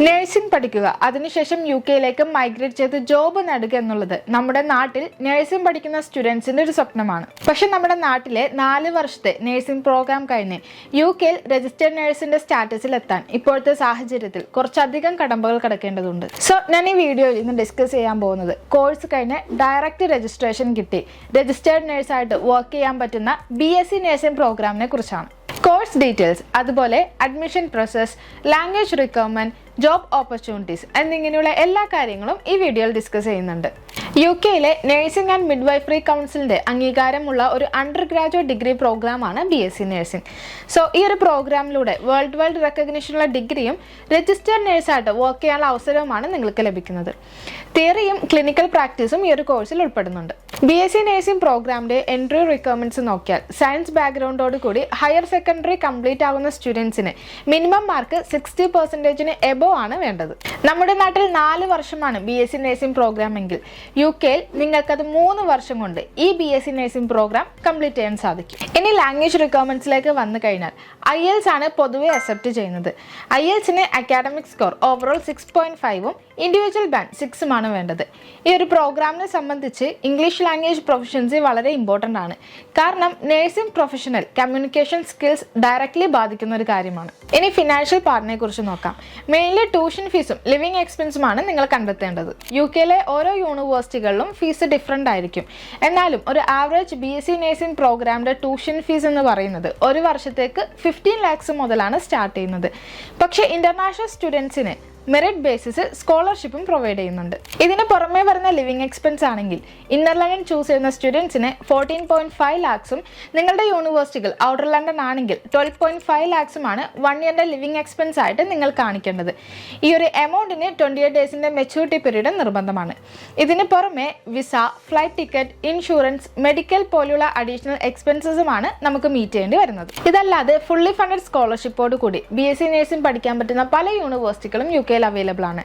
Nursing പഠിക്കുക, അതിനുശേഷം UK migrate ചെയ്ത് ജോബ് നേടുക എന്നുള്ളത് നമ്മുടെ നാട്ടിൽ നഴ്സിംഗ് പഠിക്കുന്ന സ്റ്റുഡൻസിന്റെ ഒരു സ്വപ്നമാണ്. പക്ഷെ നമ്മുടെ നാട്ടിലെ 4 വർഷത്തെ നഴ്സിംഗ് പ്രോഗ്രാം കഴിഞ്ഞ് UK രജിസ്റ്റേർഡ് നഴ്സിന്റെ സ്റ്റാറ്റസിൽ എത്താൻ ഇപ്പോഴത്തെ സാഹചര്യത്തിൽ കുറച്ചധികം കടമ്പകൾ കടക്കേണ്ടതുണ്ട്. സോ ഞാൻ ഈ വീഡിയോയിൽ ഇന്ന് ഡിസ്കസ് ചെയ്യാൻ പോകുന്നത് കോഴ്സ് കഴിഞ്ഞ് ഡയറക്റ്റ് രജിസ്ട്രേഷൻ കിട്ടി രജിസ്റ്റേർഡ് നഴ്സായിട്ട് വർക്ക് ചെയ്യാൻ പറ്റുന്ന BSc നഴ്സിംഗ് പ്രോഗ്രാമിനെ കുറിച്ചാണ്. കോഴ്സ് ഡീറ്റെയിൽസ്, അതുപോലെ admission process, language requirement, job opportunities എന്നിങ്ങനെയുള്ള എല്ലാ കാര്യങ്ങളും ഈ വീഡിയോയിൽ ഡിസ്കസ് ചെയ്യുന്നുണ്ട്. UK നഴ്സിംഗ് ആൻഡ് മിഡ്വൈഫറി കൗൺസിലിന്റെ അംഗീകാരമുള്ള ഒരു അണ്ടർ ഗ്രാജുവേറ്റ് ഡിഗ്രി പ്രോഗ്രാമാണ് BSc നഴ്സിംഗ്. സോ ഈ ഒരു പ്രോഗ്രാമിലൂടെ വേൾഡ് വൈഡ് റെക്കഗ്നിഷനുള്ള ഡിഗ്രിയും രജിസ്റ്റേർഡ് നഴ്സായിട്ട് വർക്ക് ചെയ്യാനുള്ള അവസരവുമാണ് നിങ്ങൾക്ക് ലഭിക്കുന്നത്. തിയറിയും ക്ലിനിക്കൽ പ്രാക്ടീസും ഈ ഒരു കോഴ്സിൽ ഉൾപ്പെടുന്നുണ്ട്. BSc നഴ്സിംഗ് പ്രോഗ്രാമിന്റെ എൻട്രി റിക്വയർമെന്റ്സ് നോക്കിയാൽ സയൻസ് ബാക്ക്ഗ്രൗണ്ടോട് കൂടി ഹയർ സെക്കൻഡറി കംപ്ലീറ്റ് ആകുന്ന സ്റ്റുഡൻസിന് മിനിമം മാർക്ക് 60% എബോ ആണ് വേണ്ടത്. നമ്മുടെ നാട്ടിൽ 4 വർഷമാണ് BSc നഴ്സിംഗ് പ്രോഗ്രാം എങ്കിൽ UK നിങ്ങൾക്കത് 3 വർഷം കൊണ്ട് ഈ BSc നഴ്സിംഗ് പ്രോഗ്രാം കംപ്ലീറ്റ് ചെയ്യാൻ സാധിക്കും. ഇനി ലാംഗ്വേജ് റിക്വയർമെന്റ്സിലേക്ക് വന്നു കഴിഞ്ഞാൽ IELTS ആണ് പൊതുവെ അക്സെപ്റ്റ് ചെയ്യുന്നത്. IELTSന് അക്കാഡമിക് സ്കോർ ഓവറോൾ 6.5ഉം ഇൻഡിവിജ്വൽ ബാൻഡ് 6ഉം ആണ് വേണ്ടത്. ഈ ഒരു പ്രോഗ്രാമിനെ സംബന്ധിച്ച് ഇംഗ്ലീഷ് ലാംഗ്വേജ് പ്രൊഫഷൻസി വളരെ ഇമ്പോർട്ടൻ്റ് ആണ്. കാരണം nursing professional communication skills directly ബാധിക്കുന്ന ഒരു കാര്യമാണ്. ഇനി ഫിനാൻഷ്യൽ പാർട്ടിനെ കുറിച്ച് നോക്കാം. മെയിൻലി ട്യൂഷൻ ഫീസും ലിവിംഗ് എക്സ്പെൻസുമാണ് നിങ്ങൾ കണ്ടെത്തേണ്ടത്. UK ഓരോ യൂണിവേഴ്സിറ്റികളിലും ഫീസ് ഡിഫറൻ്റ് ആയിരിക്കും. എന്നാലും ഒരു ആവറേജ് BSc നഴ്സിംഗ് പ്രോഗ്രാമിന്റെ ട്യൂഷൻ ഫീസ് എന്ന് പറയുന്നത് ഒരു വർഷത്തേക്ക് 15 lakhs മുതലാണ് സ്റ്റാർട്ട് ചെയ്യുന്നത്. പക്ഷേ ഇന്റർനാഷണൽ സ്റ്റുഡൻസിന് മെറിറ്റ് ബേസിസ് സ്കോളർഷിപ്പും പ്രൊവൈഡ് ചെയ്യുന്നുണ്ട്. ഇതിന് പുറമേ വരുന്ന ലിവിംഗ് എക്സ്പെൻസ് ആണെങ്കിൽ ഇന്നർ ലണ്ടൻ ചൂസ് ചെയ്യുന്ന സ്റ്റുഡൻസിന് 14.5 lakhsഉം നിങ്ങളുടെ യൂണിവേഴ്സിറ്റികൾ ഔട്ടർ ലണ്ടൻ ആണെങ്കിൽ 12.5 lakhsഉമാണ് 1 ഇയറിന്റെ ലിവിംഗ് എക്സ്പെൻസ് ആയിട്ട് നിങ്ങൾ കാണിക്കേണ്ടത്. ഈ ഒരു എമൗണ്ടിന് 28 ഡേയ്സിന്റെ മെച്യൂരിറ്റി പീരീഡ് നിർബന്ധമാണ്. ഇതിന് പുറമെ visa, flight ticket, insurance, medical പോലുള്ള അഡീഷണൽ എക്സ്പെൻസസുമാണ് നമുക്ക് മീറ്റ് ചെയ്യേണ്ടി വരുന്നത്. ഇതല്ലാതെ ഫുള്ളി ഫണ്ടഡ് സ്കോളർഷിപ്പോട് കൂടി BSc നഴ്സിംഗ് പഠിക്കാൻ പറ്റുന്ന പല യൂണിവേഴ്സിറ്റികളും UK അവൈലബിൾ ആണ്.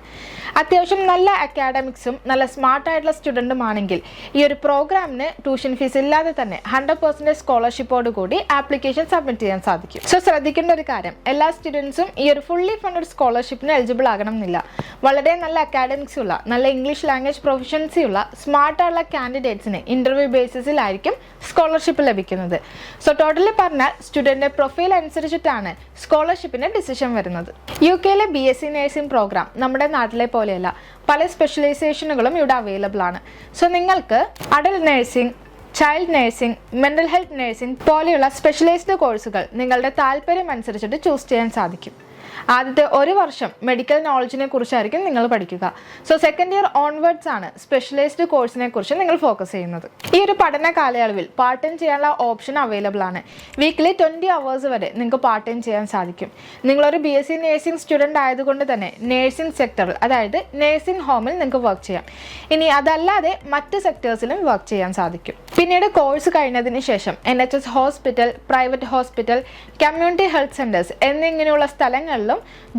അത്യാവശ്യം നല്ല അക്കാഡമിക്സും നല്ല സ്മാർട്ട് ആയിട്ടുള്ള സ്റ്റുഡൻറ്റും ആണെങ്കിൽ ഈ ഒരു പ്രോഗ്രാമിന് ട്യൂഷൻ ഫീസ് ഇല്ലാതെ തന്നെ 100% സ്കോളർഷിപ്പോട് കൂടി ആപ്ലിക്കേഷൻ സബ്മിറ്റ് ചെയ്യാൻ സാധിക്കും. സോ ശ്രദ്ധിക്കേണ്ട ഒരു കാര്യം, എല്ലാ സ്റ്റുഡൻസും ഈ ഒരു ഫുള്ളി ഫണ്ടഡ് സ്കോളർഷിപ്പിന് എലിജിബിൾ ആകണം എന്നില്ല. വളരെ നല്ല അക്കാഡമിക്സ് ഉള്ള, നല്ല ഇംഗ്ലീഷ് ലാംഗ്വേജ് പ്രൊഫഷൻസി ഉള്ള സ്മാർട്ട് ആയിട്ടുള്ള കാൻഡിഡേറ്റ്സിന് ഇന്റർവ്യൂ ബേസിസിലായിരിക്കും സ്കോളർഷിപ്പ് ലഭിക്കുന്നത്. സോ ടോട്ടലി പറഞ്ഞാൽ സ്റ്റുഡന്റിന്റെ പ്രൊഫൈൽ അനുസരിച്ചിട്ടാണ് സ്കോളർഷിപ്പിന്റെ ഡിസിഷൻ വരുന്നത്. UK BSc നഴ്സിംഗ് പ്രോഗ്രാം നമ്മുടെ നാട്ടിലെ പോലെയല്ല. പല സ്പെഷ്യലൈസേഷനുകളും ഇവിടെ അവൈലബിൾ ആണ്. സോ നിങ്ങൾക്ക് adult nursing, child nursing, mental health nursing പോലെയുള്ള സ്പെഷ്യലൈസ്ഡ് കോഴ്സുകൾ നിങ്ങളുടെ താല്പര്യം അനുസരിച്ചിട്ട് ചൂസ് ചെയ്യാൻ സാധിക്കും. ആദ്യത്തെ 1 വർഷം മെഡിക്കൽ നോളജിനെ കുറിച്ചായിരിക്കും നിങ്ങൾ പഠിക്കുക. സോ സെക്കൻഡ് ഇയർ ഓൺവേർഡ്സ് ആണ് സ്പെഷ്യലൈസ്ഡ് കോഴ്സിനെ കുറിച്ച് നിങ്ങൾ ഫോക്കസ് ചെയ്യുന്നത്. ഈ ഒരു പഠന കാലയളവിൽ പാർട്ട് ടൈം ചെയ്യാനുള്ള ഓപ്ഷൻ അവൈലബിൾ ആണ്. വീക്കിലി 20 hours വരെ നിങ്ങൾക്ക് പാർട്ട് ടൈം ചെയ്യാൻ സാധിക്കും. നിങ്ങളൊരു BSc നഴ്സിംഗ് സ്റ്റുഡൻറ് ആയതുകൊണ്ട് തന്നെ നഴ്സിംഗ് സെക്ടറിൽ, അതായത് നഴ്സിംഗ് ഹോമിൽ നിങ്ങൾക്ക് വർക്ക് ചെയ്യാം. ഇനി അതല്ലാതെ മറ്റ് സെക്ടേഴ്സിലും വർക്ക് ചെയ്യാൻ സാധിക്കും. പിന്നീട് കോഴ്സ് കഴിഞ്ഞതിന് ശേഷം NHS hospital, private hospital, community health centres എന്നിങ്ങനെയുള്ള സ്ഥലങ്ങളിലും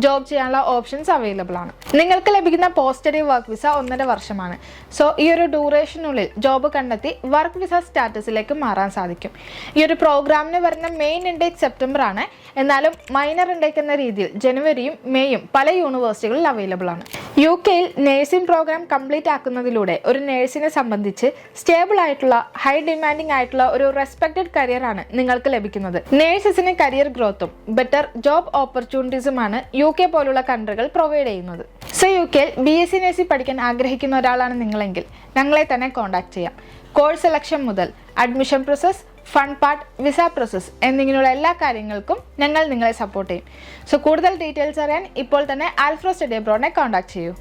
ജോബ് ചെയ്യാനുള്ള ഓപ്ഷൻസ് അവൈലബിൾ ആണ്. നിങ്ങൾക്ക് ലഭിക്കുന്ന പോസ്റ്റ് സ്റ്റഡി വർക്ക് വിസ 1.5 വർഷമാണ്. സോ ഈ ഒരു ഡ്യൂറേഷനുള്ളിൽ ജോബ് കണ്ടെത്തി വർക്ക് വിസ സ്റ്റാറ്റസിലേക്ക് മാറാൻ സാധിക്കും. ഈ ഒരു പ്രോഗ്രാമിന് വരുന്ന മെയിൻ ഇൻടേക്ക് സെപ്റ്റംബർ ആണ്. എന്നാലും മൈനർ ഇൻടേക്ക് എന്ന രീതിയിൽ ജനുവരിയും മെയ്യും പല യൂണിവേഴ്സിറ്റികളിൽ അവൈലബിൾ ആണ്. UK നഴ്സിംഗ് പ്രോഗ്രാം കംപ്ലീറ്റ് ആക്കുന്നതിലൂടെ ഒരു നഴ്സിനെ സംബന്ധിച്ച് സ്റ്റേബിൾ ആയിട്ടുള്ള, ഹൈ ഡിമാൻഡിംഗ് ആയിട്ടുള്ള ഒരു റെസ്പെക്റ്റഡ് കരിയർ ആണ് നിങ്ങൾക്ക് ലഭിക്കുന്നത്. നഴ്സസിന് കരിയർ ഗ്രോത്തും ബെറ്റർ ജോബ് ഓപ്പർച്യൂണിറ്റീസുമാണ് UK പോലുള്ള കൺട്രികൾ പ്രൊവൈഡ് ചെയ്യുന്നത്. സോ UK BSc നഴ്സിംഗ് പഠിക്കാൻ ആഗ്രഹിക്കുന്ന ഒരാളാണ് നിങ്ങളെങ്കിൽ ഞങ്ങളെ തന്നെ കോൺടാക്ട് ചെയ്യാം. കോഴ്സ് സെലക്ഷൻ മുതൽ admission process, fund part, visa process എന്നിങ്ങനെയുള്ള എല്ലാ കാര്യങ്ങൾക്കും ഞങ്ങൾ നിങ്ങളെ സപ്പോർട്ട് ചെയ്യും. സോ കൂടുതൽ ഡീറ്റെയിൽസ് അറിയാൻ ഇപ്പോൾ തന്നെ ആൽഫ്രോ സ്റ്റഡി അബ്രോഡിനെ കോൺടാക്ട് ചെയ്യൂ.